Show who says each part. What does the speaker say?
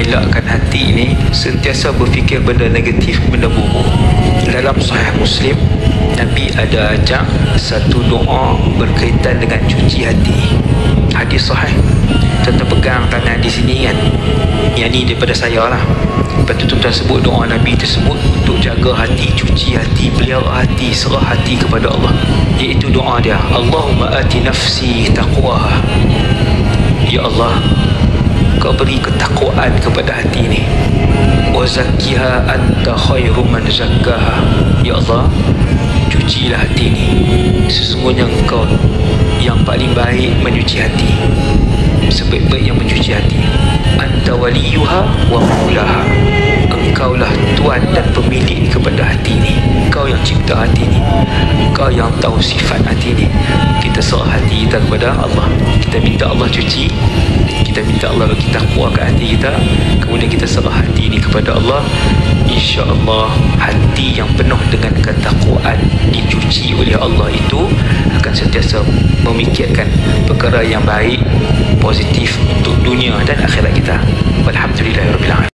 Speaker 1: elakkan hati ini sentiasa berfikir benda negatif, benda buruk. Dalam Sahih Muslim, Nabi ada ajak satu doa berkaitan dengan cuci hati. Hadis sahih. Tuan pegang tangan di sini kan, yang ni daripada saya lah. Lepas tu tuan sebut doa Nabi tersebut untuk jaga hati, cuci hati, pelihara hati, serah hati kepada Allah. Iaitu doa dia, Allahumma ati nafsi taqwaha. Ya Allah, Kau beri ketakwaan kepada hati ini. Wa zakkiha anta khairu man zakkaha. Ya Allah, cucilah hati ini. Sesungguhnya Engkau yang paling baik mencuci hati, sebaik-baik yang mencuci hati. Anta waliyuha wa maulaha. Engkaulah tuan dan pemilik kepada hati ini. Engkau yang cipta hati ini, Engkau yang tahu sifat hati ini. Kita serah hati kita kepada Allah. Kita minta Allah cuci, kita minta Allah bagi takwa ke hati kita, kemudian kita serah hati ini kepada Allah. InsyaAllah hati yang penuh dengan ketakwaan dicuci oleh Allah itu akan sentiasa memikirkan perkara yang baik, positif untuk dunia dan akhirat kita. Walhamdulillahirabbil alamin.